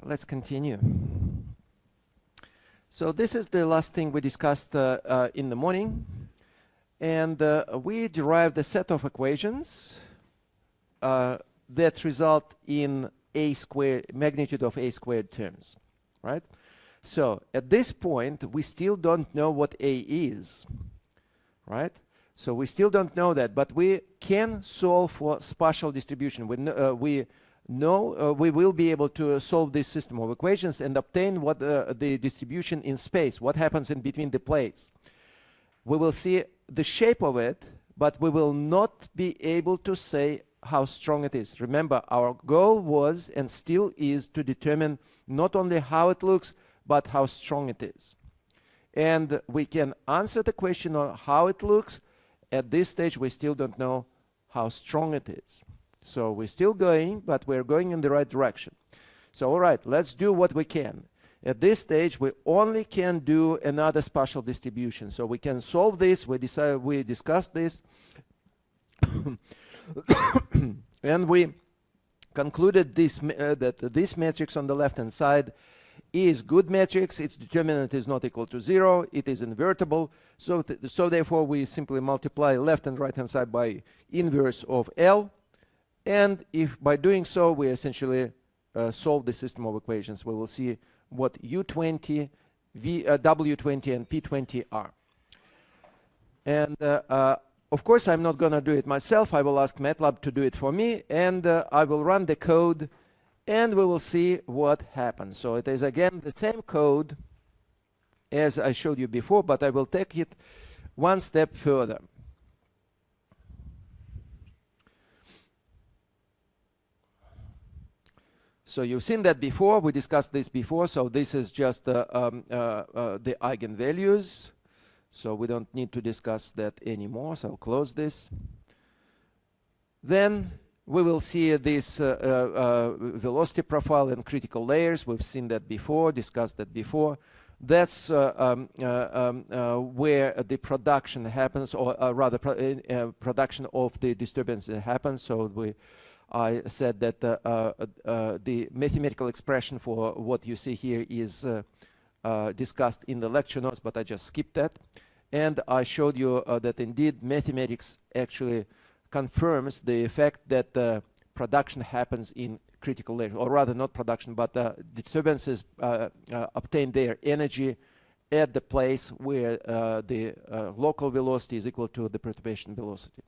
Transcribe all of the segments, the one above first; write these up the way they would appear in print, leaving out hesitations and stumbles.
let's continue. So this is the last thing we discussed in the morning. And we derived a set of equations that result in a squared, magnitude of a squared terms, right? So at this point, we still don't know what a is, right? So we still don't know that, but we can solve for spatial distribution. We will be able to solve this system of equations and obtain what the distribution in space, what happens in between the plates. We will see the shape of it, but we will not be able to say how strong it is. Remember, our goal was and still is to determine not only how it looks, but how strong it is. And we can answer the question on how it looks. At this stage, we still don't know how strong it is. So we're still going, but we're going in the right direction. So all right, let's do what we can. At this stage, we only can do another spatial distribution. So we can solve this. We discussed this. And we concluded this, that this matrix on the left-hand side is good matrix. Its determinant is not equal to 0. It is invertible. So therefore, we simply multiply left and right-hand side by inverse of L. And if by doing so, we essentially solve the system of equations. We will see what U20, W20, and P20 are. And of course, I'm not going to do it myself. I will ask MATLAB to do it for me, and I will run the code, and we will see what happens. So it is, again, the same code as I showed you before, but I will take it one step further. So you've seen that before. We discussed this before. So this is just the eigenvalues. So we don't need to discuss that anymore. So I'll close this. Then we will see this velocity profile and critical layers. We've seen that before, discussed that before. That's where the production happens, or rather production of the disturbance happens. So I said that the mathematical expression for what you see here is discussed in the lecture notes, but I just skipped that. And I showed you that indeed mathematics actually confirms the fact that production happens in critical layers, or rather not production, but disturbances obtain their energy at the place where the local velocity is equal to the perturbation velocity,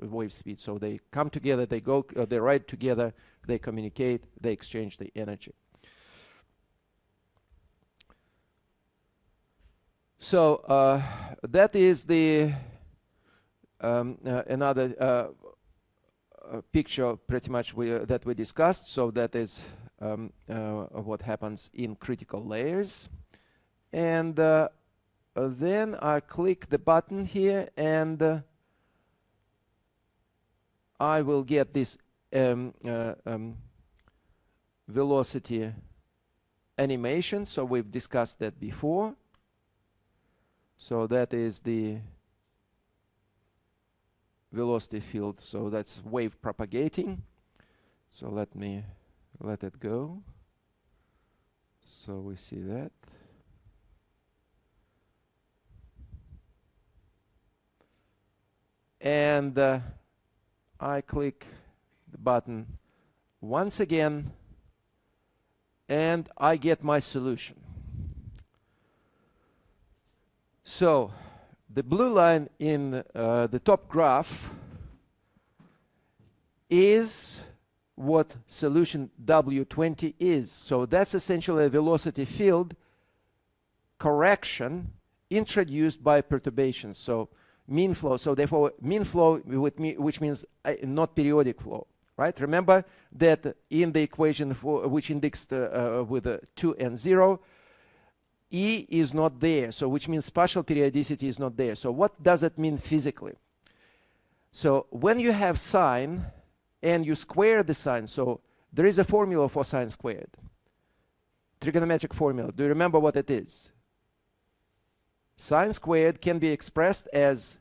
wave speed. So they come together, they go, they ride together, they communicate, they exchange the energy. So that is the another picture pretty much that we discussed. So that is what happens in critical layers. And then I click the button here, and I will get this velocity animation. So we've discussed that before. So that is the velocity field. So that's wave propagating. So let me let it go. So we see that. And I click the button once again, and I get my solution. So the blue line in the top graph is what solution W20 is. So that's essentially a velocity field correction introduced by perturbations. So mean flow. So therefore, mean flow with which means not periodic flow, right? Remember that in the equation for which indexed with 2 and 0, E is not there, so which means spatial periodicity is not there. So what does it mean physically? So when you have sine and you square the sine, so there is a formula for sine squared, trigonometric formula. Do you remember what it is? Sine squared can be expressed as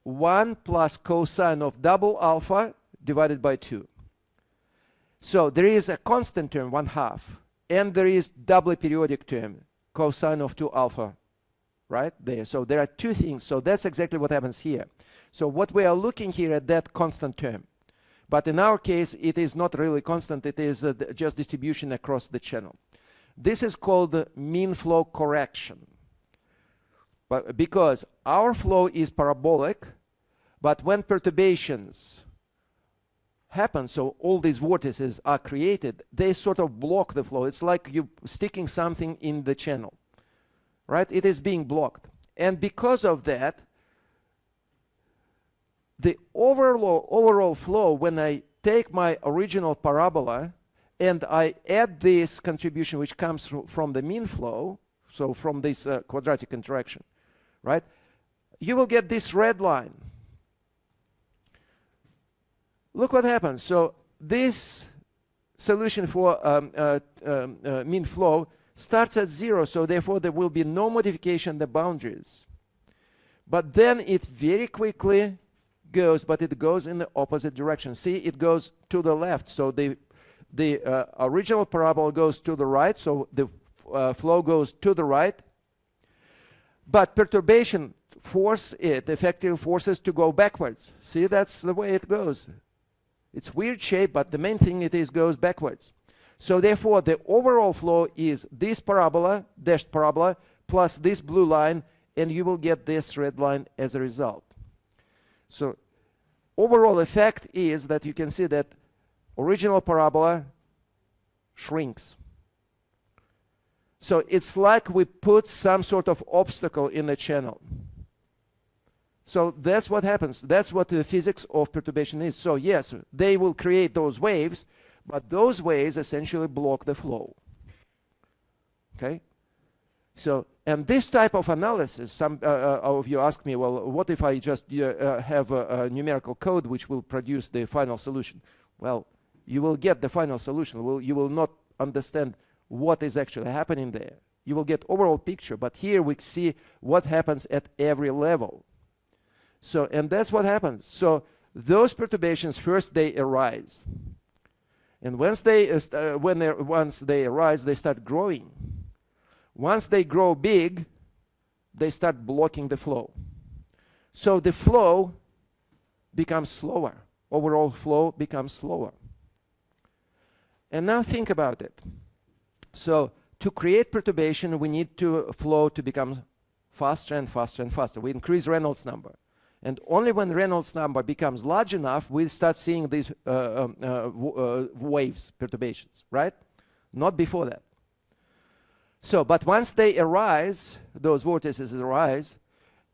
1 plus cosine of double alpha divided by 2. So there is a constant term, 1/2, and there is doubly periodic term, cosine of 2 alpha, right there. So there are two things. So that's exactly what happens here. So what we are looking here at that constant term. But in our case, it is not really constant. It is just distribution across the channel. This is called mean flow correction. But because our flow is parabolic, but when perturbations happen, so all these vortices are created, they sort of block the flow. It's like you sticking something in the channel, right? It is being blocked. And because of that, the overall flow, when I take my original parabola and I add this contribution which comes from the mean flow, so from this quadratic interaction, right, you will get this red line. Look what happens. So this solution for mean flow starts at 0, so therefore there will be no modification in the boundaries. But then it very quickly goes, but it goes in the opposite direction. See, it goes to the left. So the original parabola goes to the right, so the flow goes to the right. But perturbation effectively forces to go backwards. See, that's the way it goes. It's weird shape, but the main thing it is goes backwards. So therefore, the overall flow is this parabola, dashed parabola, plus this blue line, and you will get this red line as a result. So overall effect is that you can see that original parabola shrinks. So it's like we put some sort of obstacle in the channel. So that's what happens. That's what the physics of perturbation is. So yes, they will create those waves, but those waves essentially block the flow. Okay? So, and this type of analysis, some of you ask me, well, what if I just have a numerical code which will produce the final solution? Well, you will get the final solution. You will not understand what is actually happening there. You will get overall picture, but here we see what happens at every level. So, and that's what happens. So those perturbations, first they arise. And once they arise, they start growing. Once they grow big, they start blocking the flow. So the flow becomes slower. Overall flow becomes slower. And now think about it. So to create perturbation, we need flow to become faster and faster and faster. We increase Reynolds number. And only when Reynolds number becomes large enough, we start seeing these waves, perturbations, right? Not before that. So, but once they arise, those vortices arise,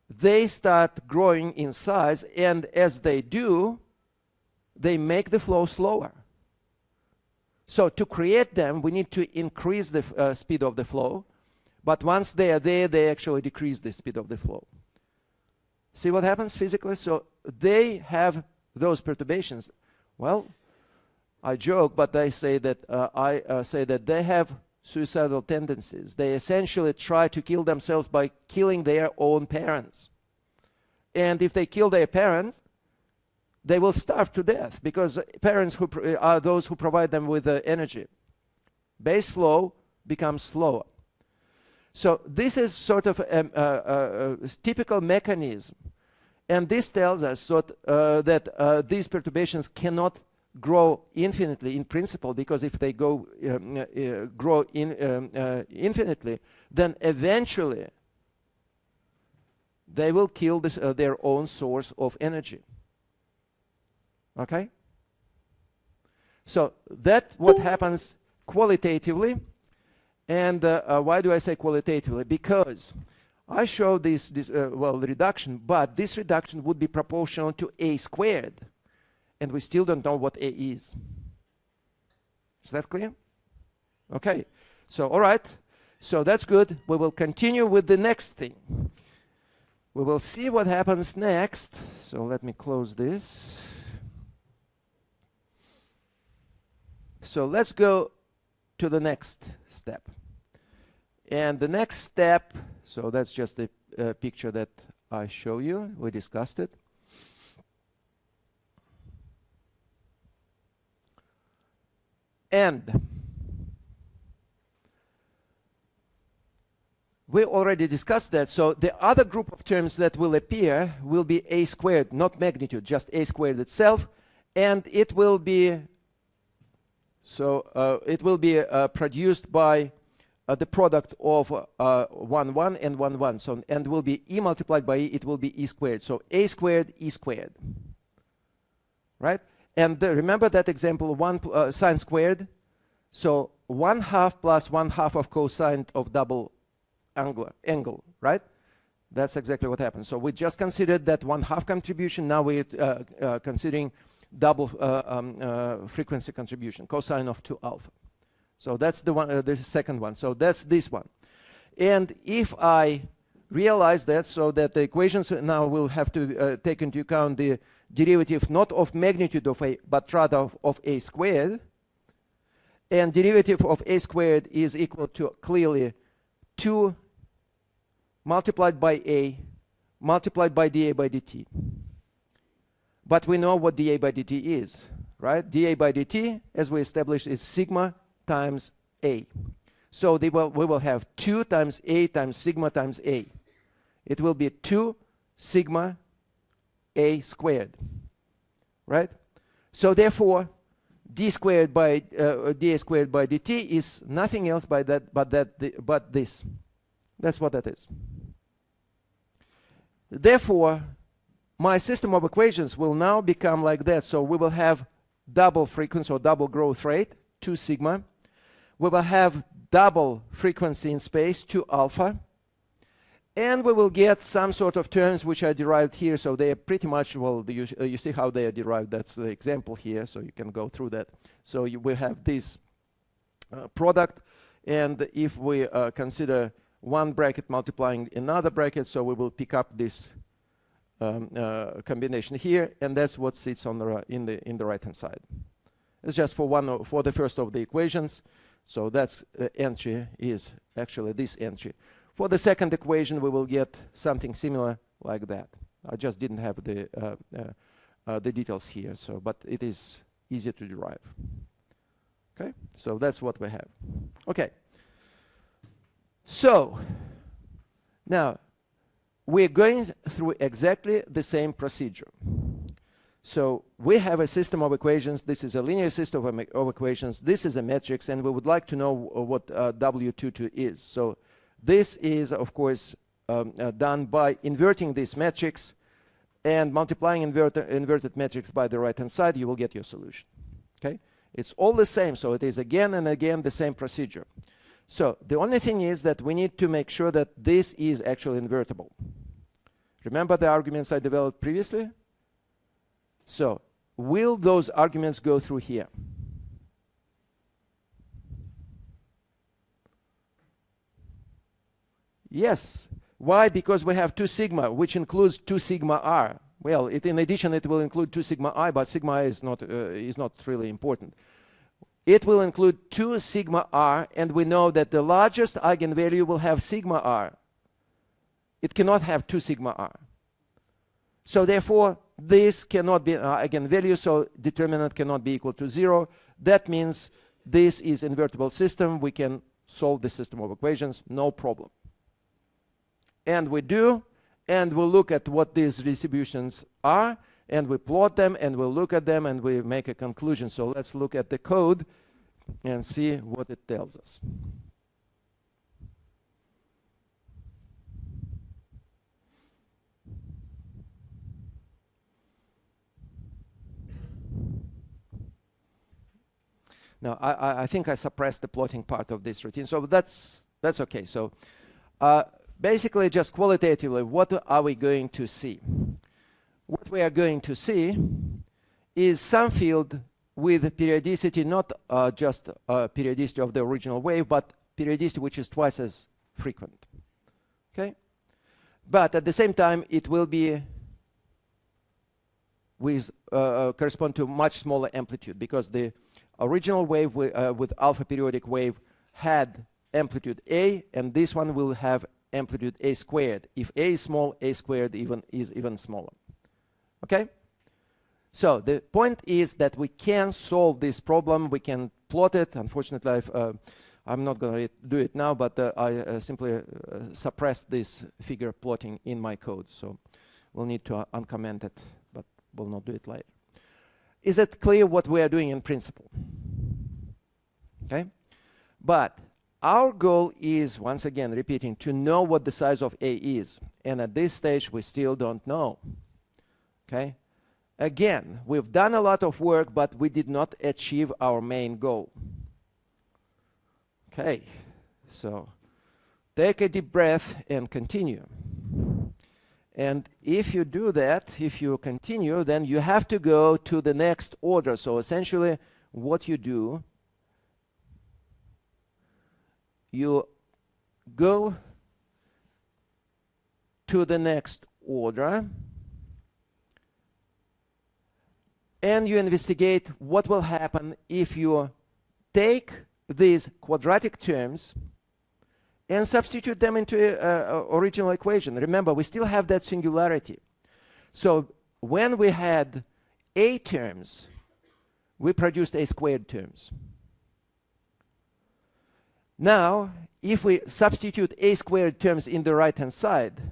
they start growing in size, and as they do, they make the flow slower. So to create them, we need to increase the speed of the flow, but once they are there, they actually decrease the speed of the flow. See what happens physically? So they have those perturbations. Well, I joke, but I say that they have suicidal tendencies. They essentially try to kill themselves by killing their own parents. And if they kill their parents, they will starve to death, because parents are those who provide them with energy. Base flow becomes slower. So this is sort of a typical mechanism. And this tells us that these perturbations cannot grow infinitely in principle, because if they grow infinitely, then eventually they will kill their own source of energy. Okay? So that's what happens qualitatively. And why do I say qualitatively? Because I show this reduction, but this reduction would be proportional to a squared. And we still don't know what a is. Is that clear? Okay. So, all right. So that's good. We will continue with the next thing. We will see what happens next. So let me close this. So let's go to the next step. And the next step, so that's just a picture that I show you. We discussed it. And we already discussed that. So the other group of terms that will appear will be a squared, not magnitude, just a squared itself. And it will be, produced by the product of 1, 1 and 1, 1. So, and will be e multiplied by e, it will be e squared. So a squared, e squared. Right? And remember that example, 1 sine squared. So 1/2 plus 1/2 of cosine of double angle, right? That's exactly what happens. So we just considered that 1/2 contribution. Now we're considering double frequency contribution, cosine of 2 alpha. So that's the one, the second one. So that's this one. And if I realize that, so that the equations now will have to take into account the derivative not of magnitude of a, but rather of a squared. And derivative of a squared is equal to clearly 2 multiplied by a multiplied by dA by dt. But we know what dA by dt is, right? dA by dt, as we established, is sigma times a. So we will have 2 times a times sigma times a. It will be 2 sigma a squared, right? So therefore, d squared by dA squared by dt is nothing else by that, but this. That's what that is. Therefore, my system of equations will now become like that. So we will have double frequency or double growth rate, 2 sigma. We will have double frequency in space, 2 alpha. And we will get some sort of terms which are derived here. So they are pretty much, well, you see how they are derived. That's the example here. So you can go through that. So you will have this product. And if we consider one bracket multiplying another bracket, so we will pick up this combination here, and that's what sits on the in the right hand side. It's just for the first of the equations. So that's entry is actually this entry. For the second equation, we will get something similar like that. I just didn't have the details here, so but it is easy to derive. Okay, so that's what we have. Okay. So now we're going through exactly the same procedure. So we have a system of equations. This is a linear system of equations. This is a matrix, and we would like to know what W22 is. So this is, of course, done by inverting this matrix and multiplying inverted matrix by the right-hand side. You will get your solution. Okay, it's all the same. So it is again and again the same procedure. So the only thing is that we need to make sure that this is actually invertible. Remember the arguments I developed previously? So will those arguments go through here? Yes. Why? Because we have 2 sigma, which includes 2 sigma r. Well, in addition, it will include 2 sigma I, but sigma I is not really important. It will include 2 sigma r, and we know that the largest eigenvalue will have sigma r. It cannot have 2 sigma r. So therefore, this cannot be an eigenvalue, so determinant cannot be equal to 0. That means this is invertible system. We can solve the system of equations, no problem. And we do, and we'll look at what these distributions are, and we plot them, and we'll look at them, and we make a conclusion. So let's look at the code and see what it tells us. Now, I think I suppressed the plotting part of this routine, so that's okay. So basically, just qualitatively, what are we going to see? What we are going to see is some field with periodicity, not just periodicity of the original wave, but periodicity which is twice as frequent. Okay? But at the same time, it will be with correspond to much smaller amplitude, because the original wave with alpha periodic wave had amplitude A, and this one will have amplitude A squared. If A is small, A squared is even smaller. Okay? So the point is that we can solve this problem. We can plot it. Unfortunately, I'm not going to do it now, but I simply suppressed this figure plotting in my code. So we'll need to uncomment it, but we'll not do it later. Is it clear what we are doing in principle? Okay. But our goal is, once again, repeating, to know what the size of A is. And at this stage, we still don't know. Okay. Again, we've done a lot of work, but we did not achieve our main goal. Okay, so take a deep breath and continue. And if you do that, if you continue, then you have to go to the next order. So essentially, what you do, you go to the next order, and you investigate what will happen if you take these quadratic terms and substitute them into an original equation. Remember, we still have that singularity. So when we had A terms, we produced A squared terms. Now, if we substitute A squared terms in the right-hand side,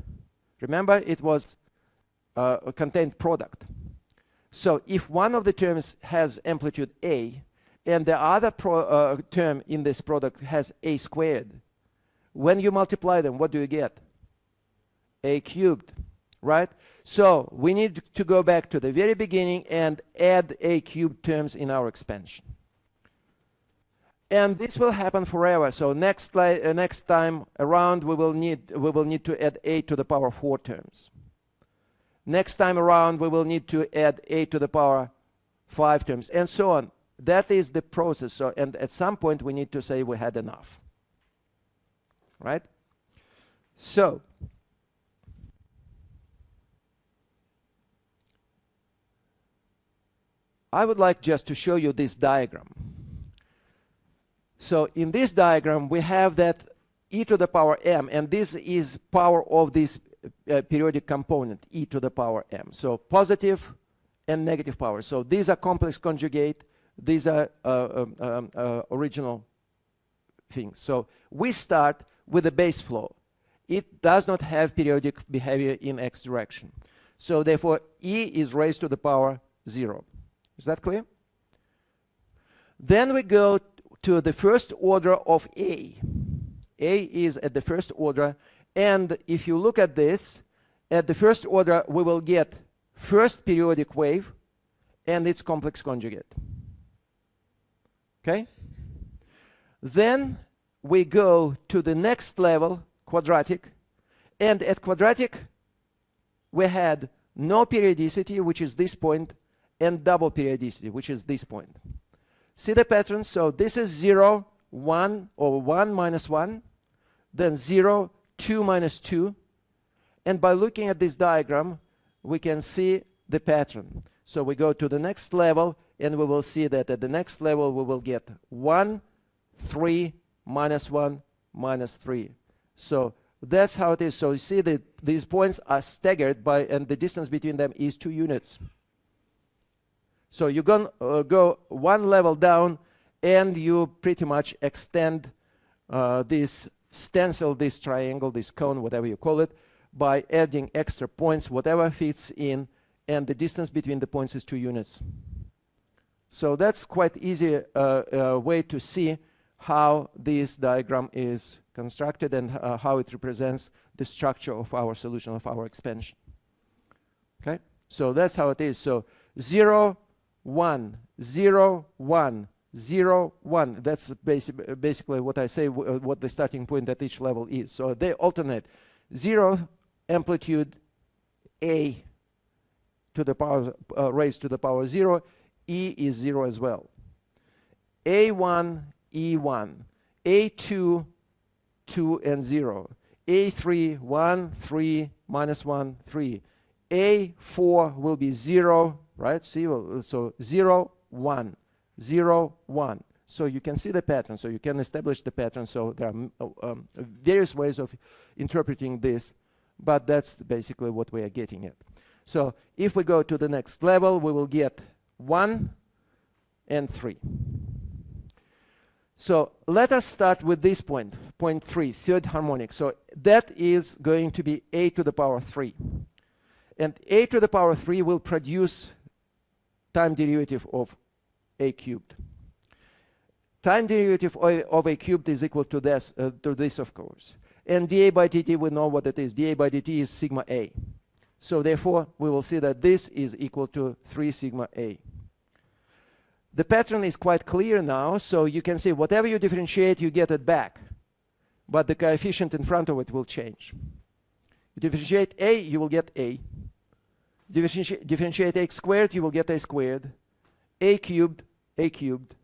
remember it was a contained product. So if one of the terms has amplitude A and the other term in this product has A squared, when you multiply them, what do you get? A cubed, right? So we need to go back to the very beginning and add A cubed terms in our expansion. And this will happen forever. So next time around, we will need to add A to the power 4 terms. Next time around, we will need to add A to the power 5 terms, and so on. That is the process. So, and at some point, we need to say we had enough. Right? So, I would like just to show you this diagram. So, in this diagram, we have that e to the power m, and this is power of this periodic component, e to the power m. So positive and negative power. So these are complex conjugate. These are original things. So we start with the base flow. It does not have periodic behavior in x direction. So therefore, e is raised to the power 0. Is that clear? Then we go to the first order of A. A is at the first order. And if you look at this, at the first order, we will get first periodic wave and its complex conjugate. Okay? Then we go to the next level, quadratic. And at quadratic, we had no periodicity, which is this point, and double periodicity, which is this point. See the pattern? So this is 0, 1, or 1 minus 1, then 0, 2 minus 2, and by looking at this diagram we can see the pattern. So we go to the next level and we will see that at the next level we will get 1, 3, minus 1, minus 3. So that's how it is. So you see that these points are staggered by, and the distance between them is 2 units. So you're going to go one level down and you pretty much extend this stencil, this triangle, this cone, whatever you call it, by adding extra points, whatever fits in, and the distance between the points is 2 units. So that's quite easy way to see how this diagram is constructed and how it represents the structure of our solution, of our expansion. Okay, so that's how it is. So 0, 1, 0, 1, 0, 1. That's basically what I say, what the starting point at each level is. So they alternate. 0 amplitude A to the power raised to the power 0. E is 0 as well. A1, E1. A2, 2 and 0. A3, 1, 3, minus 1, 3. A4 will be 0, right? See, so 0, 1. 0, 1. So you can see the pattern, so you can establish the pattern. So there are various ways of interpreting this, but that's basically what we are getting at. So if we go to the next level, we will get 1 and 3. So let us start with this point, point 3, third harmonic. So that is going to be a to the power 3. And a to the power 3 will produce time derivative of a cubed. Time derivative of a cubed is equal to this, of course. And dA by dt, we know what it is. dA by dt is sigma a. So therefore, we will see that this is equal to 3 sigma a. The pattern is quite clear now, so you can see whatever you differentiate, you get it back. But the coefficient in front of it will change. You differentiate a, you will get a. Differentiate a squared, you will get a squared. A cubed, a cubed.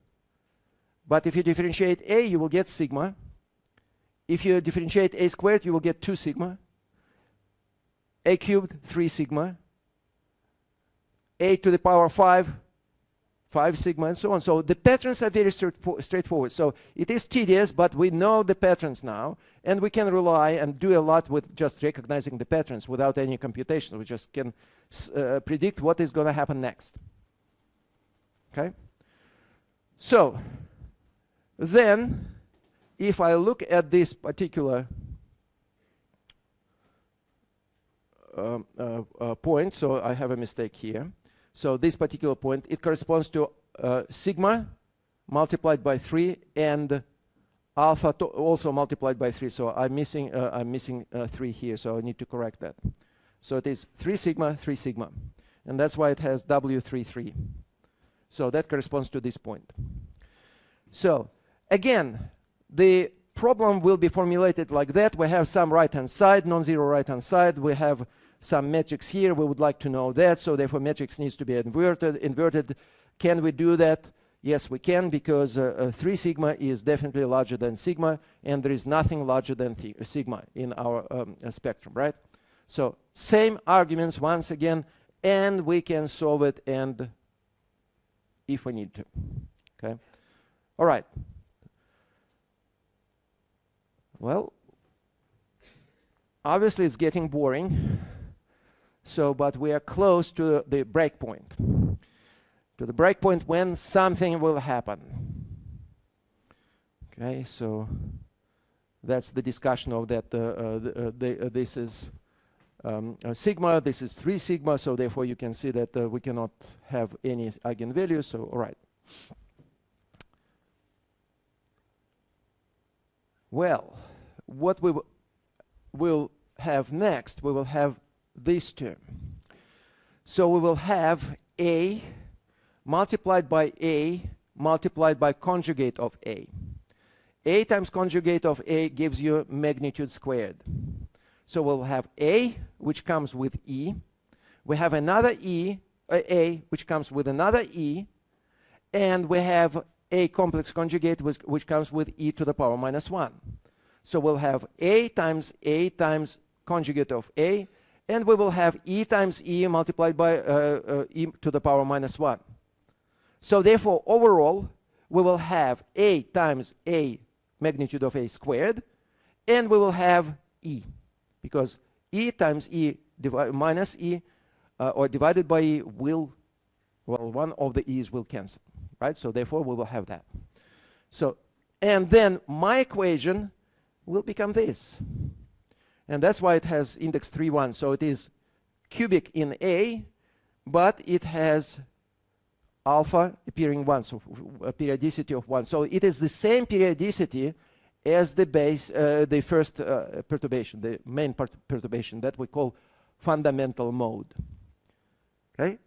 But if you differentiate a, you will get sigma. If you differentiate a squared, you will get 2 sigma. A cubed, 3 sigma. A to the power 5, 5 sigma, and so on. So the patterns are very straightforward. So it is tedious, but we know the patterns now, and we can rely and do a lot with just recognizing the patterns without any computation. We just can predict what is going to happen next. Okay? So then, if I look at this particular point, so I have a mistake here. So this particular point, it corresponds to sigma multiplied by 3 and alpha also multiplied by 3. So I'm missing 3 here, so I need to correct that. So it is 3 sigma, 3 sigma. And that's why it has W33. So that corresponds to this point. So again, the problem will be formulated like that. We have some right-hand side, non-zero right-hand side. We have some metrics here. We would like to know that. So therefore, metrics needs to be inverted. Can we do that? Yes, we can, because 3 sigma is definitely larger than sigma, and there is nothing larger than sigma in our spectrum, right? So same arguments once again, and we can solve it, and if we need to. Okay. All right. Well, obviously it's getting boring. So, but we are close to the breakpoint. To the breakpoint when something will happen. Okay, so that's the discussion of that. This is sigma, this is 3 sigma, so therefore you can see that we cannot have any eigenvalues, so all right. Well, what we will have next, we will have this term. So we will have A multiplied by A multiplied by conjugate of A. A times conjugate of A gives you magnitude squared. So we'll have A, which comes with E. We have another E, A, which comes with another E. And we have A complex conjugate, which comes with E to the power minus 1. So we'll have A times conjugate of A, and we will have E times E multiplied by E to the power minus 1. So therefore, overall, we will have A times A magnitude of A squared, and we will have E, because E times E minus E or divided by E will, well, one of the E's will cancel, right? So therefore, we will have that. So, and then my equation will become this. And that's why it has index 3, 1. So it is cubic in A, but it has alpha appearing 1, so a periodicity of 1. So it is the same periodicity as the base, the first perturbation, the main perturbation that we call fundamental mode. Okay?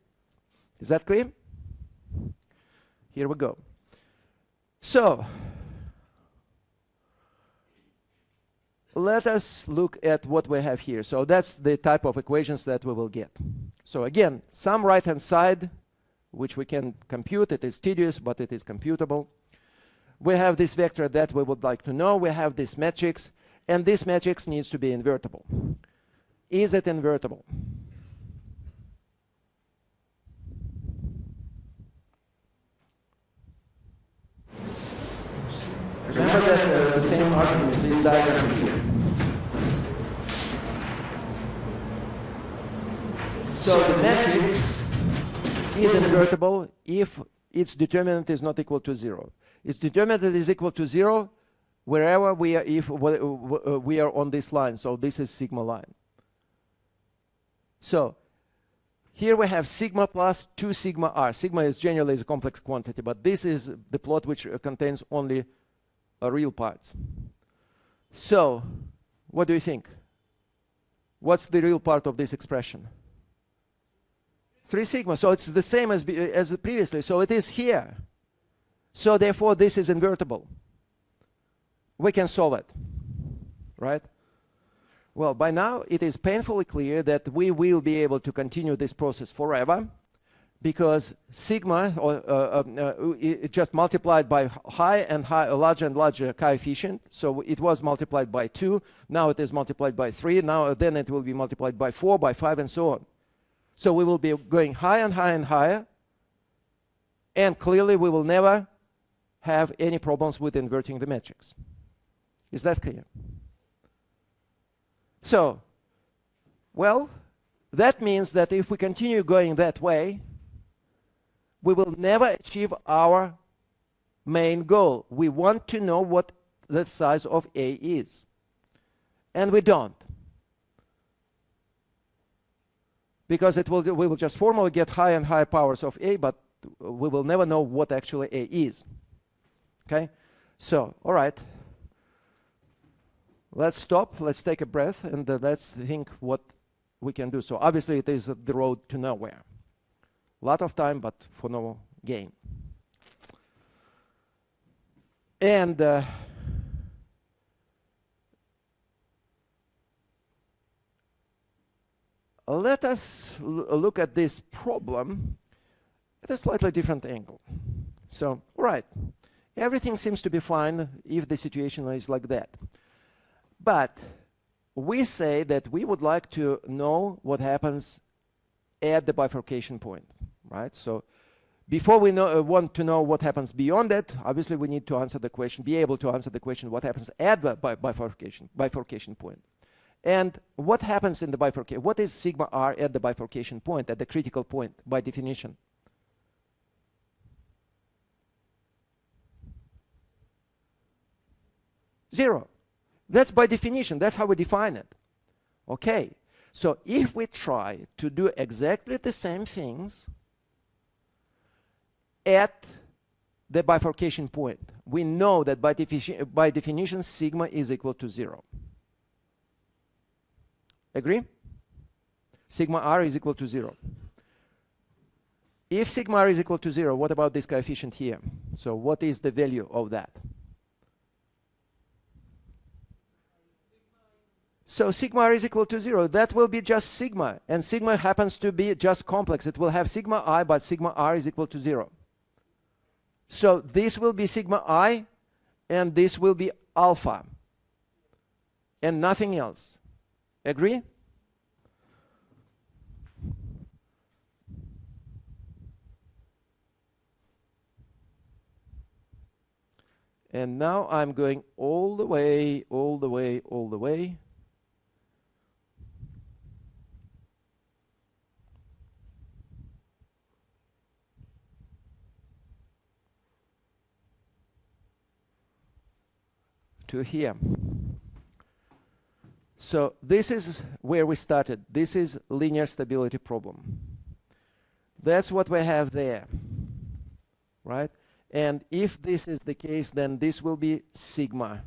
Is that clear? Here we go. So let us look at what we have here. So that's the type of equations that we will get. So again, some right-hand side, which we can compute. It is tedious, but it is computable. We have this vector that we would like to know. We have this matrix, and this matrix needs to be invertible. Is it invertible? Remember that the same argument is this diagram here. So the invertible if its determinant is not equal to 0. Its determinant is equal to 0 wherever we are, if we are on this line. So this is sigma line. So here we have sigma plus 2 sigma r. Sigma is generally a complex quantity, but this is the plot which contains only real parts. So what do you think? What's the real part of this expression? 3 sigma. So it's the same as previously. So it is here. So therefore this is invertible. We can solve it, right? Well, by now it is painfully clear that we will be able to continue this process forever, because sigma it just multiplied by high and high, larger and larger coefficient. So it was multiplied by 2, now it is multiplied by 3, now then it will be multiplied by 4, by 5, and so on. So we will be going higher and higher and higher, and clearly we will never have any problems with inverting the matrix. Is that clear? So, well, that means that if we continue going that way, we will never achieve our main goal. We want to know what the size of A is, and we don't. Because we will just formally get higher and higher powers of A, but we will never know what actually A is. Okay? So, all right. Let's stop, let's take a breath, and let's think what we can do. So obviously it is the road to nowhere. A lot of time, but for no gain. And let us look at this problem at a slightly different angle. So, all right, everything seems to be fine if the situation is like that. But we say that we would like to know what happens at the bifurcation point, right? So before we want to know what happens beyond that, obviously we need to answer the question, be able to answer the question, what happens at the bifurcation point. And what happens in the bifurcation? What is sigma r at the bifurcation point, at the critical point, by definition? Zero. That's by definition. That's how we define it. Okay. So if we try to do exactly the same things at the bifurcation point, we know that by definition sigma is equal to 0. Agree? Sigma r is equal to 0. If sigma r is equal to 0, what about this coefficient here? So what is the value of that? So sigma r is equal to 0. That will be just sigma. And sigma happens to be just complex. It will have sigma I, but sigma r is equal to 0. So this will be sigma I, and this will be alpha. And nothing else. Agree? And now I'm going all the way, all the way, all the way. To here. So this is where we started. This is linear stability problem. That's what we have there, right? And if this is the case, then this will be sigma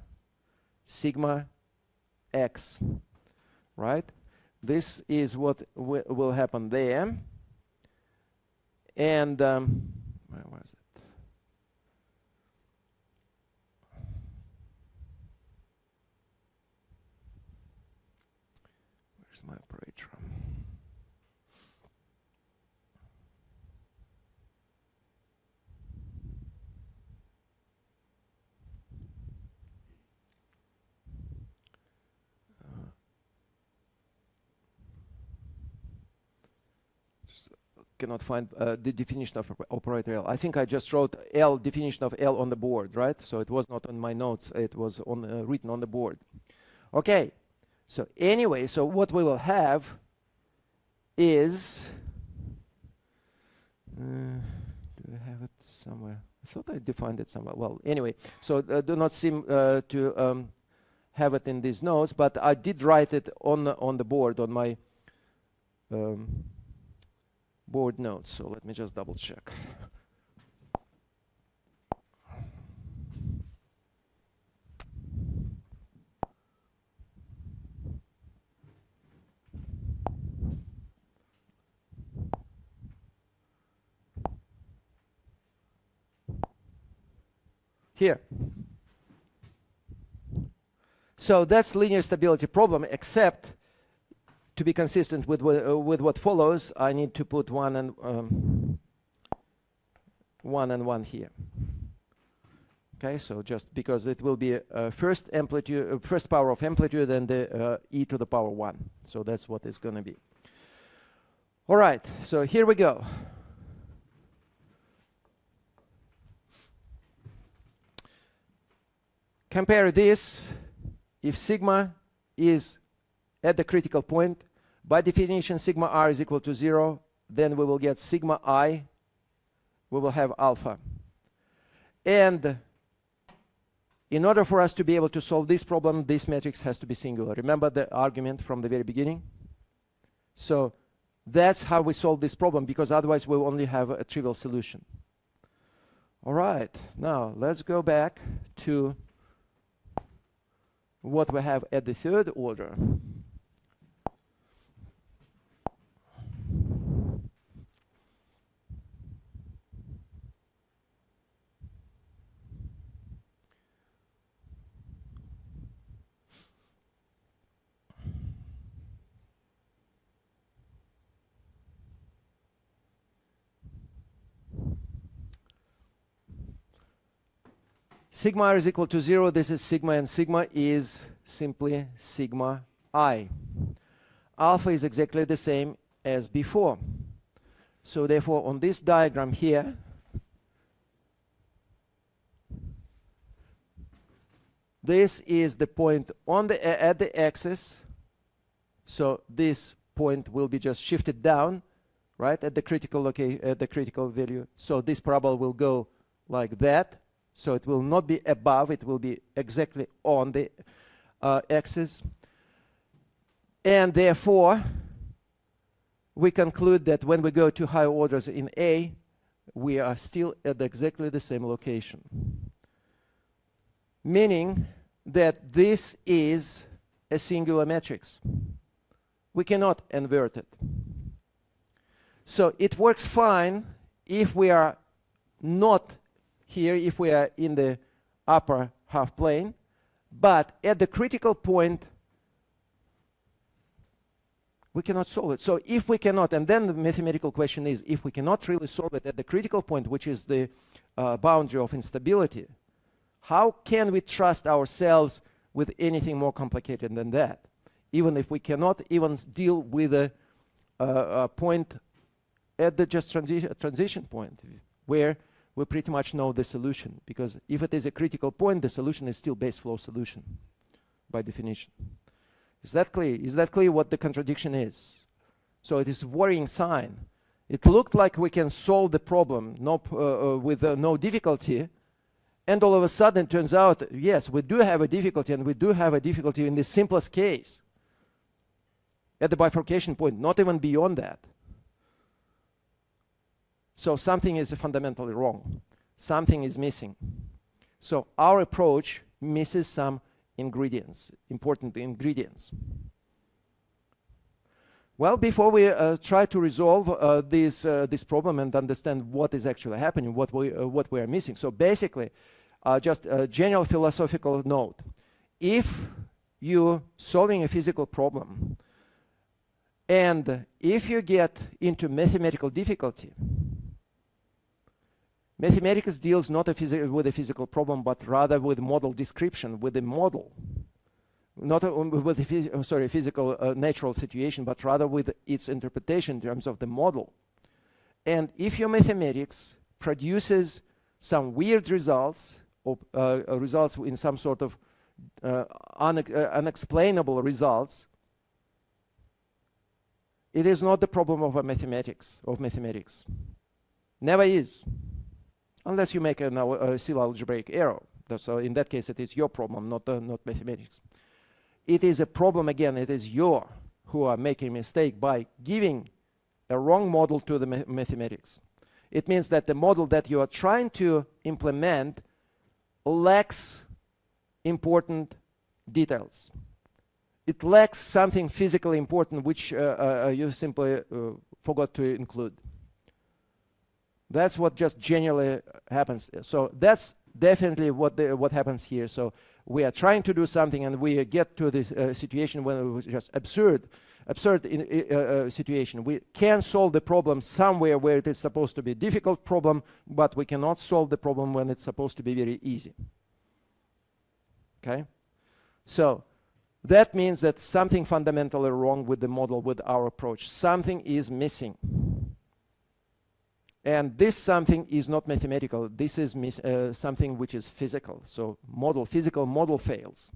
x, right? This is what will happen there. And where was it? Where's my operator? Cannot find the definition of operator L. I think I just wrote L, definition of L on the board, right? So it was not on my notes, it was on written on the board. Okay, so anyway, so what we will have is Do I have it somewhere? I thought I defined it somewhere. Well, anyway, so do not seem to have it in these notes, but I did write it on the board, on my board notes. So let me just double check. Here. So that's linear stability problem, except to be consistent with what follows, I need to put 1 and 1 here. Okay, so just because it will be first amplitude, first power of amplitude, and the e to the power 1. So that's what it's going to be. All right, so here we go. Compare this. If sigma is at the critical point, by definition sigma r is equal to 0, then we will get sigma I, we will have alpha. And in order for us to be able to solve this problem, this matrix has to be singular. Remember the argument from the very beginning? So that's how we solve this problem, because otherwise we'll only have a trivial solution. All right, now let's go back to what we have at the third order. Sigma r is equal to 0. This is sigma, and sigma is simply sigma I. Alpha is exactly the same as before. So therefore, on this diagram here, this is the point on the at the axis. So this point will be just shifted down, right, at the critical at the critical value. So this parabola will go like that. So it will not be above, it will be exactly on the axis. And therefore, we conclude that when we go to higher orders in A, we are still at exactly the same location. Meaning that this is a singular matrix. We cannot invert it. So it works fine if we are not here, if we are in the upper half plane, but at the critical point we cannot solve it. So if we cannot, and then the mathematical question is, if we cannot really solve it at the critical point, which is the boundary of instability, how can we trust ourselves with anything more complicated than that? Even if we cannot even deal with a point at the just transition point, where we pretty much know the solution, because if it is a critical point, the solution is still base flow solution by definition. Is that clear? Is that clear what the contradiction is? So it is a worrying sign. It looked like we can solve the problem with no difficulty, and all of a sudden it turns out, yes, we do have a difficulty, and we do have a difficulty in the simplest case at the bifurcation point, not even beyond that. So something is fundamentally wrong. Something is missing. So our approach misses some ingredients, important ingredients. Well, before we try to resolve this problem and understand what is actually happening, what we are missing. So basically, just a general philosophical note. If you're solving a physical problem, and if you get into mathematical difficulty, mathematics deals not with a physical problem, but rather with model description, with a model. Not with a physical natural situation, but rather with its interpretation in terms of the model. And if your mathematics produces some weird results, or results in some sort of unexplainable results, it is not the problem of mathematics. Never is. Unless you make a silly algebraic error. So in that case, it is your problem, not mathematics. It is a problem, again, it is you who are making a mistake by giving a wrong model to the mathematics. It means that the model that you are trying to implement lacks important details. It lacks something physically important which you simply forgot to include. That's what just generally happens. So that's definitely what happens here. So we are trying to do something and we get to this situation when it was just absurd situation. We can solve the problem somewhere where it is supposed to be a difficult problem, but we cannot solve the problem when it's supposed to be very easy. Okay? So that means that something fundamentally wrong with the model, with our approach. Something is missing. And this something is not mathematical. This is something which is physical. So physical model fails.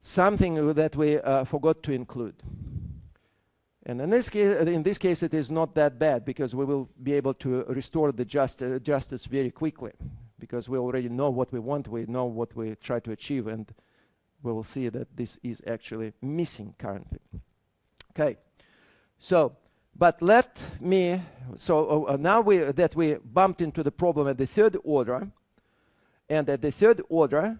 Something that we forgot to include. And in this case, it is not that bad because we will be able to restore the justice very quickly because we already know what we want, we know what we try to achieve, and we will see that this is actually missing currently. Okay, so but let me, now that we bumped into the problem at the third order, and at the third order,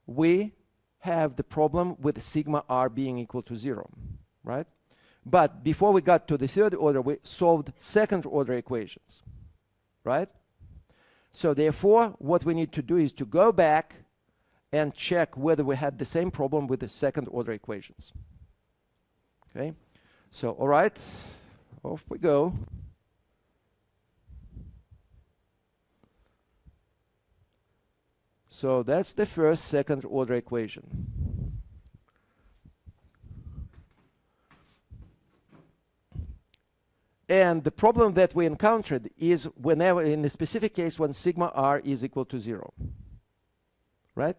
we have the problem with sigma r being equal to 0, right? But before we got to the third order, we solved second order equations, right? So therefore, what we need to do is to go back and check whether we had the same problem with the second order equations. Okay, so all right, off we go. So that's the first second order equation. And the problem that we encountered is whenever, in the specific case, when sigma r is equal to 0, right?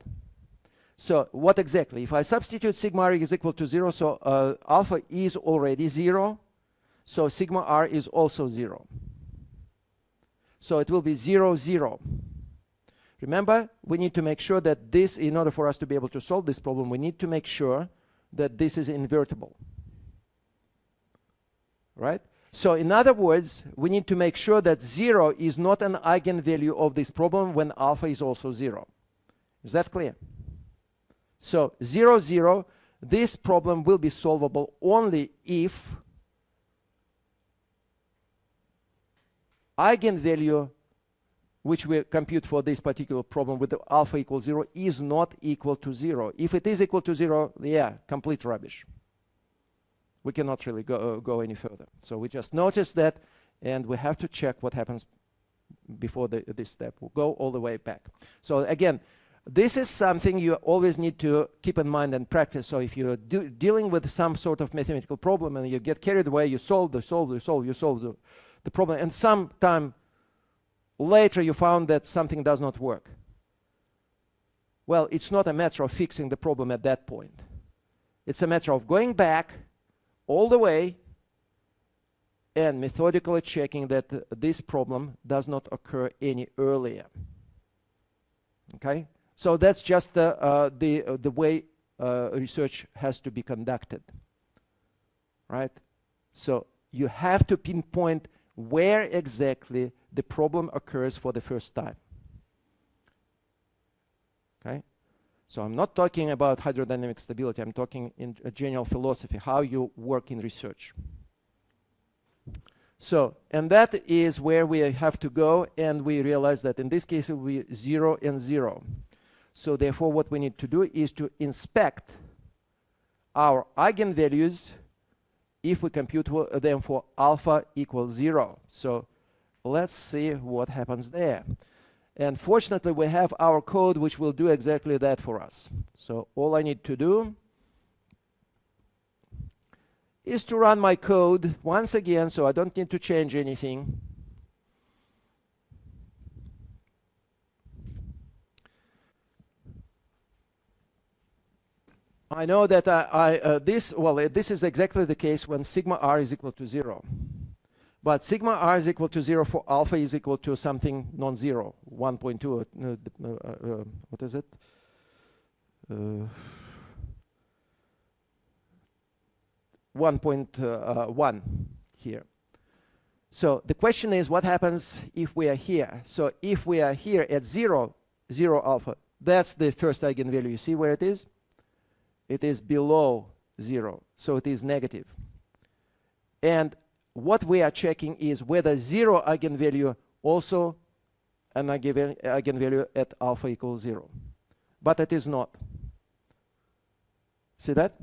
So what exactly? If I substitute sigma r is equal to 0, so alpha is already 0, so sigma r is also 0. So it will be 0, 0. Remember, we need to make sure that this, in order for us to be able to solve this problem, we need to make sure that this is invertible, right? So in other words, we need to make sure that 0 is not an eigenvalue of this problem when alpha is also 0. Is that clear? So 0, 0, this problem will be solvable only if eigenvalue which we compute for this particular problem with the alpha equals 0 is not equal to 0. If it is equal to 0, yeah, complete rubbish. We cannot really go any further. So we just notice that, and we have to check what happens before this step. We'll go all the way back. So again, this is something you always need to keep in mind and practice. So if you're dealing with some sort of mathematical problem and you get carried away, you solve the problem, and sometime later you found that something does not work. Well, it's not a matter of fixing the problem at that point. It's a matter of going back all the way and methodically checking that this problem does not occur any earlier. Okay? So that's just the way research has to be conducted, right? So you have to pinpoint where exactly the problem occurs for the first time. Okay? So I'm not talking about hydrodynamic stability, I'm talking in a general philosophy, how you work in research. So, and that is where we have to go, and we realize that in this case it will be 0 and 0. So therefore what we need to do is to inspect our eigenvalues if we compute them for alpha equals 0. So let's see what happens there. And fortunately, we have our code which will do exactly that for us. So all I need to do is to run my code once again, so I don't need to change anything. I know that this is exactly the case when sigma r is equal to 0. But sigma r is equal to 0 for alpha is equal to something non-zero, 1.2, what is it? 1.1 here. So the question is, what happens if we are here? So if we are here at 0, 0 alpha, that's the first eigenvalue. You see where it is? It is below 0, so it is negative. And what we are checking is whether 0 eigenvalue also an eigenvalue at alpha equals 0. But it is not. See that?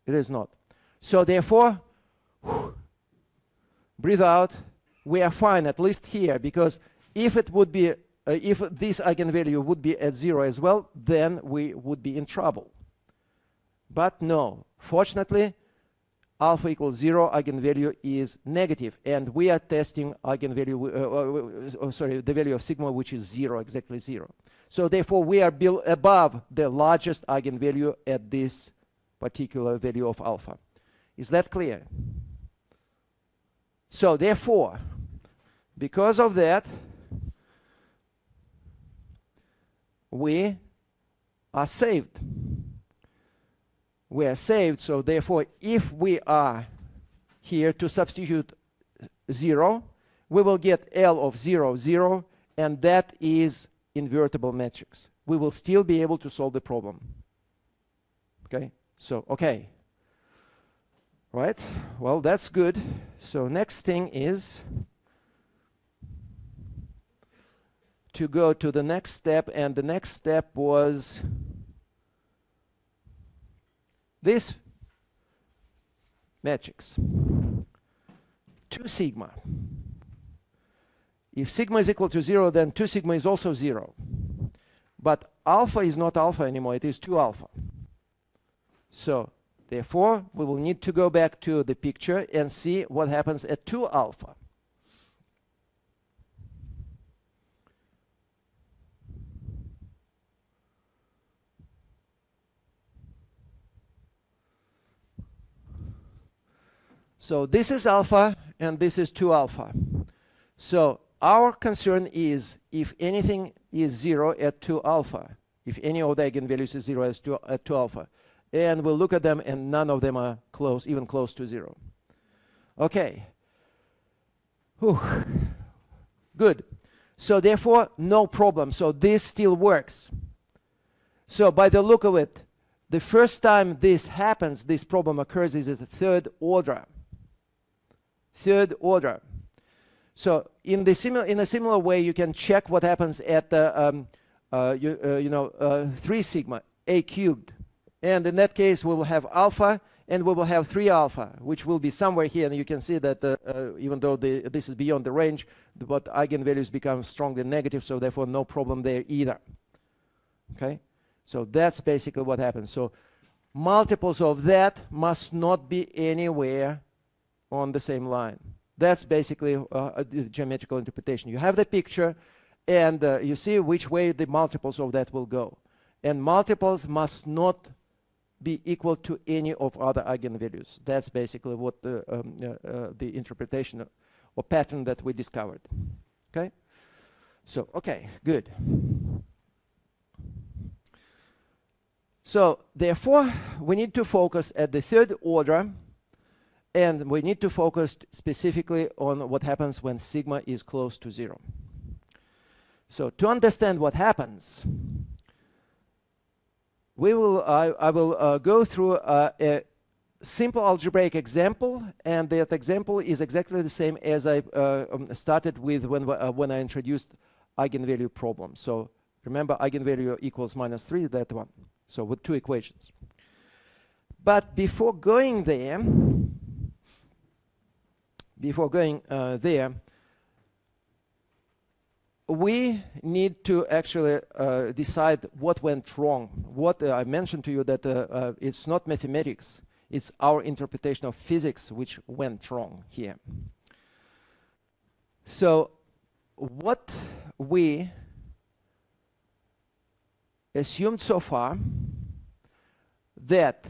It is not. So therefore, breathe out. We are fine, at least here, because if it would be, if this eigenvalue would be at 0 as well, then we would be in trouble. But no, fortunately, alpha equals 0 eigenvalue is negative, and we are testing eigenvalue, sorry, the value of sigma, which is 0, exactly 0. So therefore, we are above the largest eigenvalue at this particular value of alpha. Is that clear? So therefore, because of that, we are saved. We are saved, so therefore, if we are here to substitute 0, we will get L of 0, 0, and that is invertible matrix. We will still be able to solve the problem. Okay? So, okay. Right? Well, that's good. So next thing is to go to the next step, and the next step was this matrix, 2 sigma. If sigma is equal to 0, then 2 sigma is also 0. But alpha is not alpha anymore, it is 2 alpha. So therefore, we will need to go back to the picture and see what happens at 2 alpha. So this is alpha, and this is 2 alpha. So our concern is if anything is 0 at 2 alpha, if any of the eigenvalues is 0 at 2 alpha. And we'll look at them, and none of them are close, even close to 0. Okay. Whew. Good. So therefore, no problem. So this still works. So by the look of it, the first time this happens, this problem occurs, is at the 3rd order. 3rd order. So in a similar way, you can check what happens at the 3 sigma, a cubed. And in that case, we will have alpha, and we will have 3 alpha, which will be somewhere here. And you can see that even though this is beyond the range, but eigenvalues become strongly negative, so therefore no problem there either. Okay? So that's basically what happens. So multiples of that must not be anywhere on the same line. That's basically a geometrical interpretation. You have the picture, and you see which way the multiples of that will go. And multiples must not be equal to any of other eigenvalues. That's basically what the interpretation or pattern that we discovered. Okay? So, okay, good. So, therefore, we need to focus at the 3rd order, and we need to focus specifically on what happens when sigma is close to 0. So, to understand what happens, I will go through a simple algebraic example, and that example is exactly the same as I started with when I introduced eigenvalue problem. So remember, eigenvalue equals -3, that one. So with 2 equations. But before going there, we need to actually decide what went wrong. What I mentioned to you that it's not mathematics, it's our interpretation of physics which went wrong here. So what we assumed so far, that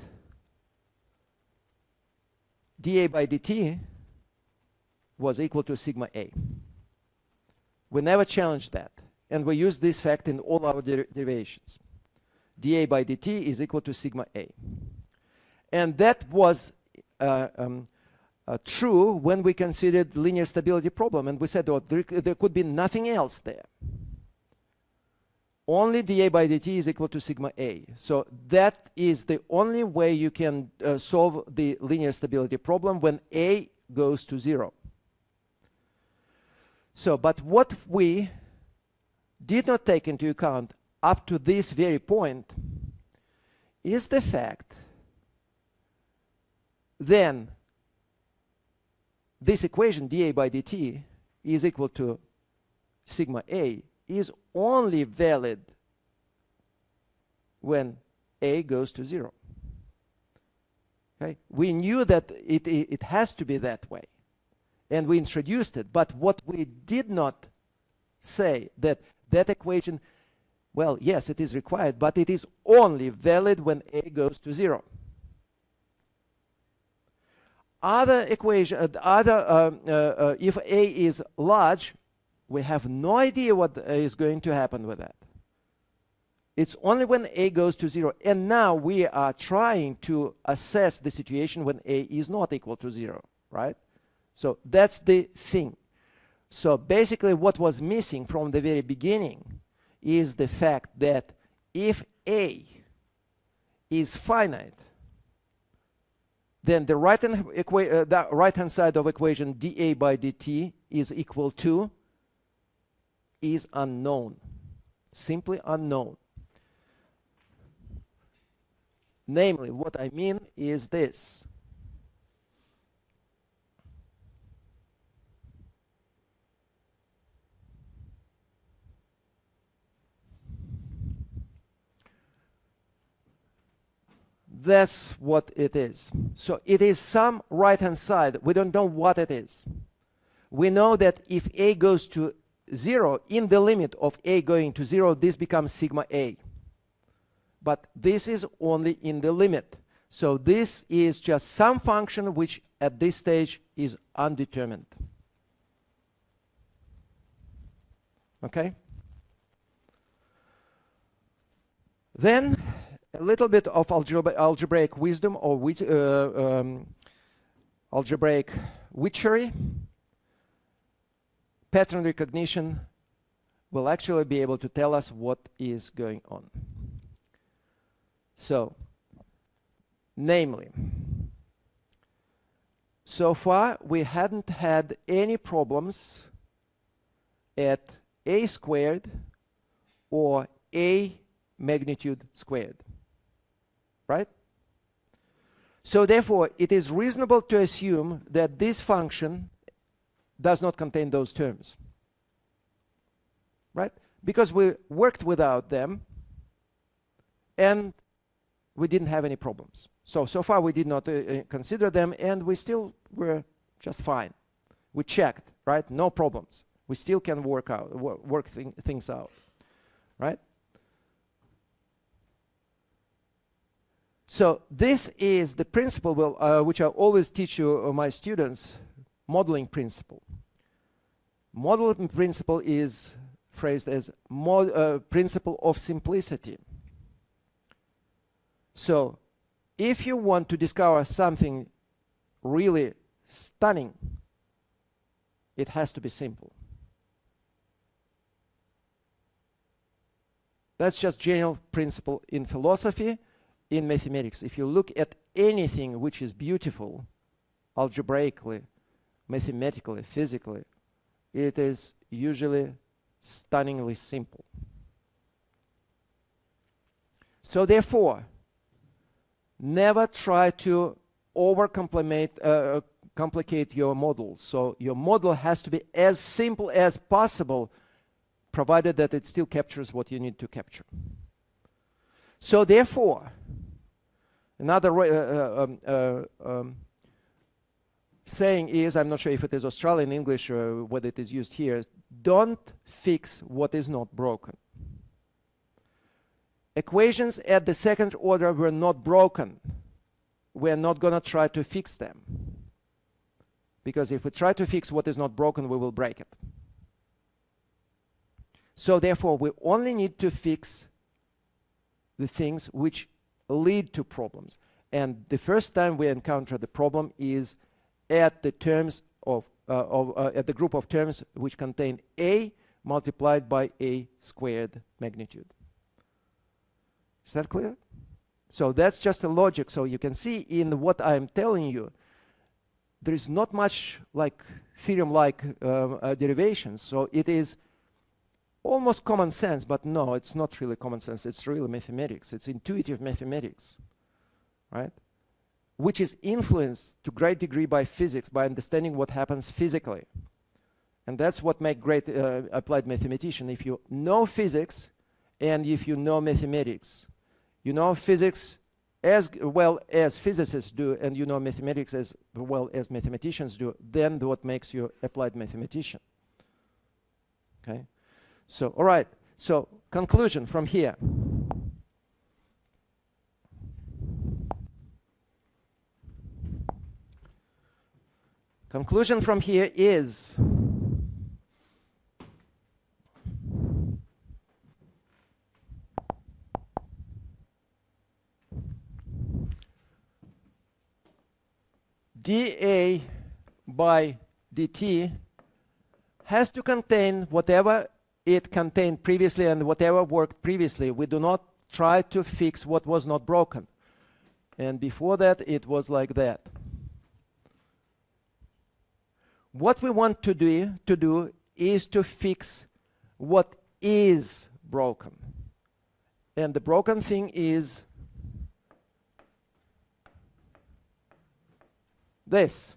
dA by dt was equal to sigma A. We never challenged that, and we use this fact in all our derivations. dA by dt is equal to sigma A. And that was true when we considered linear stability problem, and we said, oh, there could be nothing else there. Only dA by dt is equal to sigma A. So that is the only way you can solve the linear stability problem when A goes to 0. So, but what we did not take into account up to this very point is the fact then this equation dA by dt is equal to sigma A is only valid when A goes to 0. Okay? We knew that it has to be that way, and we introduced it, but what we did not say that equation, well, yes, it is required, but it is only valid when A goes to 0. Other equation, if A is large, we have no idea what is going to happen with that. It's only when A goes to 0. And now we are trying to assess the situation when A is not equal to 0, right? So that's the thing. So basically what was missing from the very beginning is the fact that if A is finite, then the right-hand side of equation dA by dt is equal to is unknown, simply unknown. Namely, what I mean is this. That's what it is. So it is some right-hand side. We don't know what it is. We know that if A goes to 0, in the limit of A going to 0, this becomes sigma A. But this is only in the limit. So this is just some function which at this stage is undetermined. Okay? Then a little bit of algebraic wisdom or algebraic witchery. Pattern recognition will actually be able to tell us what is going on. So, namely, so far we hadn't had any problems at A squared or A magnitude squared, right? So therefore, it is reasonable to assume that this function does not contain those terms, right? Because we worked without them and we didn't have any problems. So far we did not consider them, and we still were just fine. We checked, right? No problems. We still can work things out, right? So this is the principle which I always teach my students, modeling principle. Modeling principle is phrased as principle of simplicity. So if you want to discover something really stunning, it has to be simple. That's just general principle in philosophy, in mathematics. If you look at anything which is beautiful, algebraically, mathematically, physically, it is usually stunningly simple. So therefore, never try to complicate your model. So your model has to be as simple as possible, provided that it still captures what you need to capture. So therefore, another saying is, I'm not sure if it is Australian English or whether it is used here, don't fix what is not broken. Equations at the second order were not broken. We're not going to try to fix them. because if we try to fix what is not broken, we will break it. So therefore, we only need to fix the things which lead to problems. And the first time we encounter the problem is at the terms of at the group of terms which contain a multiplied by a squared magnitude. Is that clear? So that's just a logic. So you can see in what I'm telling you, there is not much like theorem-like derivations. So it is almost common sense, but no, it's not really common sense. It's really mathematics. It's intuitive mathematics, right? Which is influenced to great degree by physics, by understanding what happens physically. And that's what makes great applied mathematician. If you know physics and if you know mathematics, you know physics as well as physicists do, and you know mathematics as well as mathematicians do, then what makes you applied mathematician. Okay? So, all right. So, conclusion from here. Conclusion from here is dA by dt has to contain whatever it contained previously and whatever worked previously. We do not try to fix what was not broken. And before that, it was like that. What we want to do is to fix what is broken. And the broken thing is this.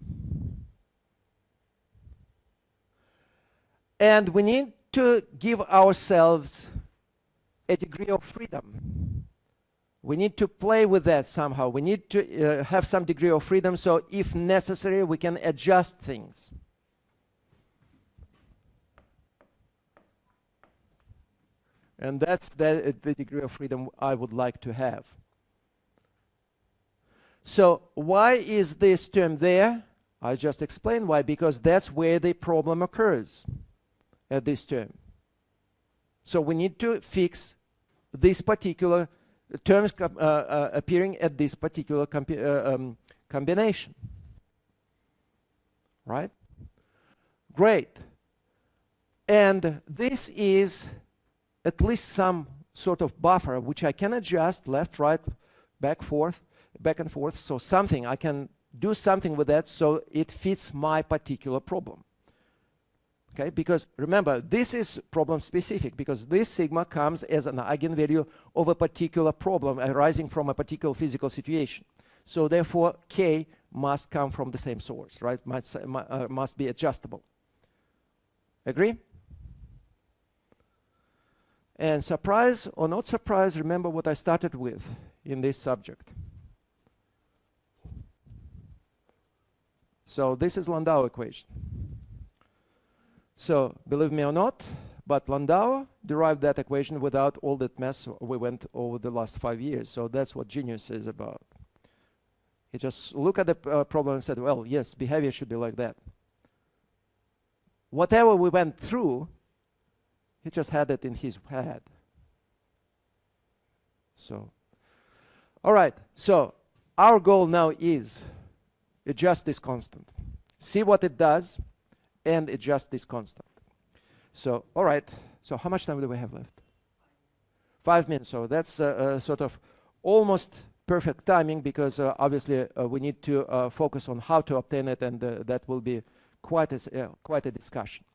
And we need to give ourselves a degree of freedom. We need to play with that somehow. We need to have some degree of freedom, so if necessary, we can adjust things. And that's the degree of freedom I would like to have. So why is this term there? I just explained why, because that's where the problem occurs, at this term. So we need to fix this particular terms appearing at this particular combination. Right? Great. And this is at least some sort of buffer which I can adjust left, right, back and forth. So something, I can do something with that so it fits my particular problem. Okay, because remember, this is problem specific, because this sigma comes as an eigenvalue of a particular problem arising from a particular physical situation. So therefore, k must come from the same source, right? Must be adjustable. Agree? And surprise or not surprise, remember what I started with in this subject. So this is Landau equation. So believe me or not, but Landau derived that equation without all that mess we went over the last 5 years. So that's what genius is about. He just looked at the problem and said, well, yes, behavior should be like that. Whatever we went through, he just had it in his head. So, all right. So our goal now is adjust this constant. See what it does and adjust this constant. So, all right. So how much time do we have left? 5 minutes. So that's sort of almost perfect timing, because obviously we need to focus on how to obtain it, and that will be quite a discussion.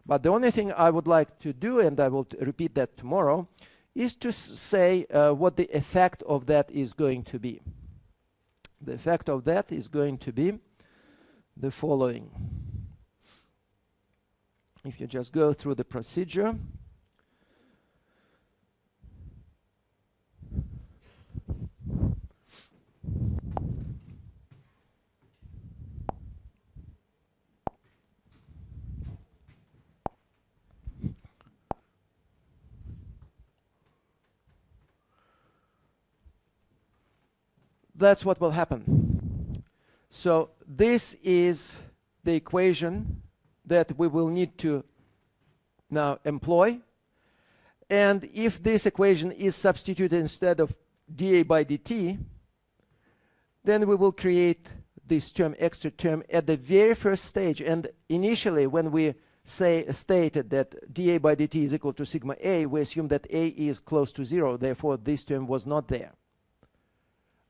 But the only thing I would like to do, and I will repeat that tomorrow, is to say what the effect of that is going to be. The effect of that is going to be the following. If you just go through the procedure. That's what will happen. So this is the equation that we will need to now employ. And if this equation is substituted instead of dA by dt, then we will create this term, extra term, at the very first stage. And initially, when we stated that dA by dt is equal to sigma a, we assume that a is close to 0. Therefore, this term was not there.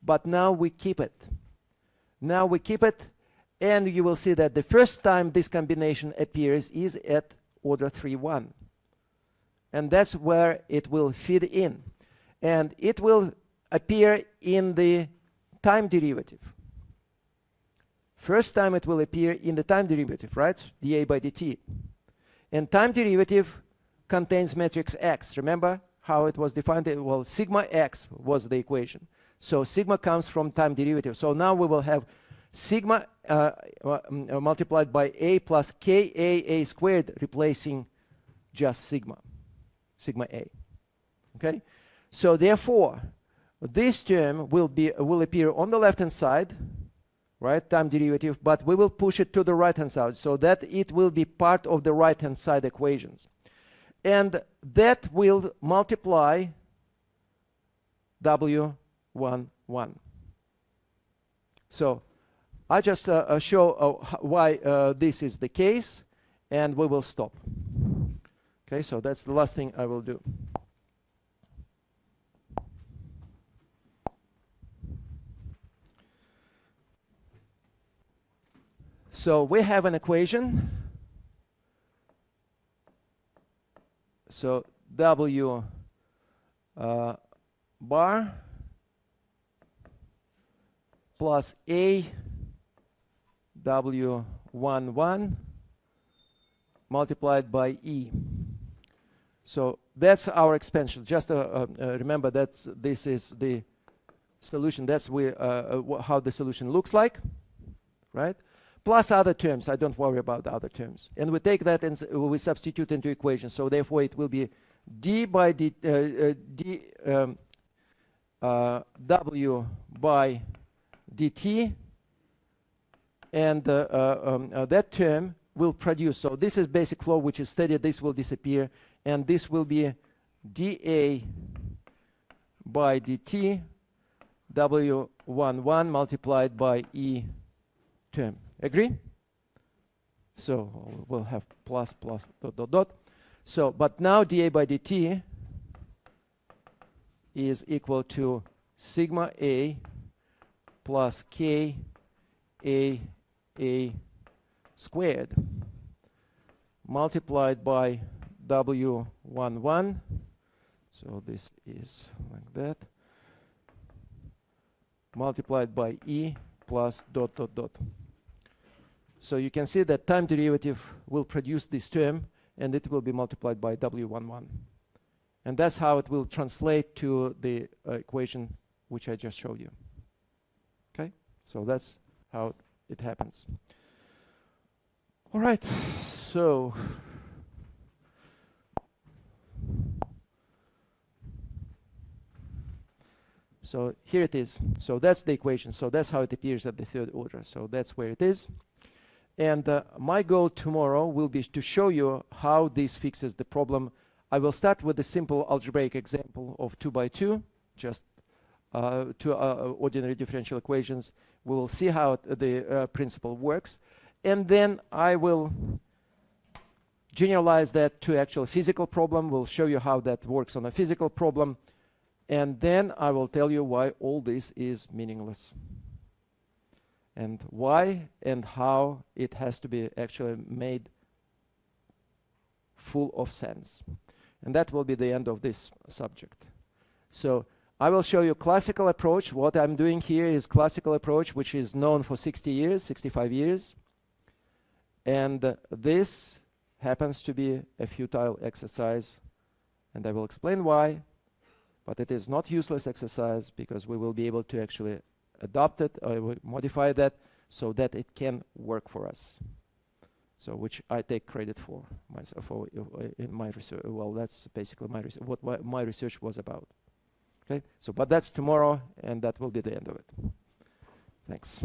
But now we keep it. Now we keep it, and you will see that the first time this combination appears is at order 3-1. And that's where it will fit in. And it will appear in the time derivative. First time it will appear in the time derivative, right? dA by dt. And time derivative contains matrix x. Remember how it was defined? Well, sigma x was the equation. So sigma comes from time derivative. So now we will have sigma multiplied by a plus ka squared, replacing just sigma a. Okay? So therefore, this term will appear on the left-hand side, right, time derivative, but we will push it to the right-hand side so that it will be part of the right-hand side equations. And that will multiply W11. So I just show why this is the case, and we will stop. Okay, so that's the last thing I will do. So we have an equation. So W bar plus A W11 multiplied by E. So that's our expansion. Just remember that this is the solution. That's how the solution looks like, right? Plus other terms. I don't worry about the other terms. And we take that and we substitute into equation. So therefore, it will be d by w by dt, and that term will produce. So this is basic law, which is steady. This will disappear, and this will be dA by dt W11 multiplied by E term. Agree? So we'll have plus dot dot dot. So but now dA by dt is equal to sigma a plus k a squared multiplied by W11. So this is like that, multiplied by E plus dot dot dot. So you can see that time derivative will produce this term, and it will be multiplied by W11. And that's how it will translate to the equation which I just showed you. Okay? So that's how it happens. All right. So here it is. So that's the equation. So that's how it appears at the third order. So that's where it is. And my goal tomorrow will be to show you how this fixes the problem. I will start with a simple algebraic example of 2 by 2, just two ordinary differential equations. We will see how the principle works. And then I will generalize that to actual physical problem. We'll show you how that works on a physical problem. And then I will tell you why all this is meaningless, and why and how it has to be actually made full of sense. And that will be the end of this subject. So I will show you classical approach. What I'm doing here is classical approach, which is known for 60 years, 65 years. And this happens to be a futile exercise, and I will explain why. But it is not useless exercise, because we will be able to actually adopt it or modify that so that it can work for us. So which I take credit for myself in my research. Well, that's basically my what my research was about. Okay, so but that's tomorrow, and that will be the end of it. Thanks.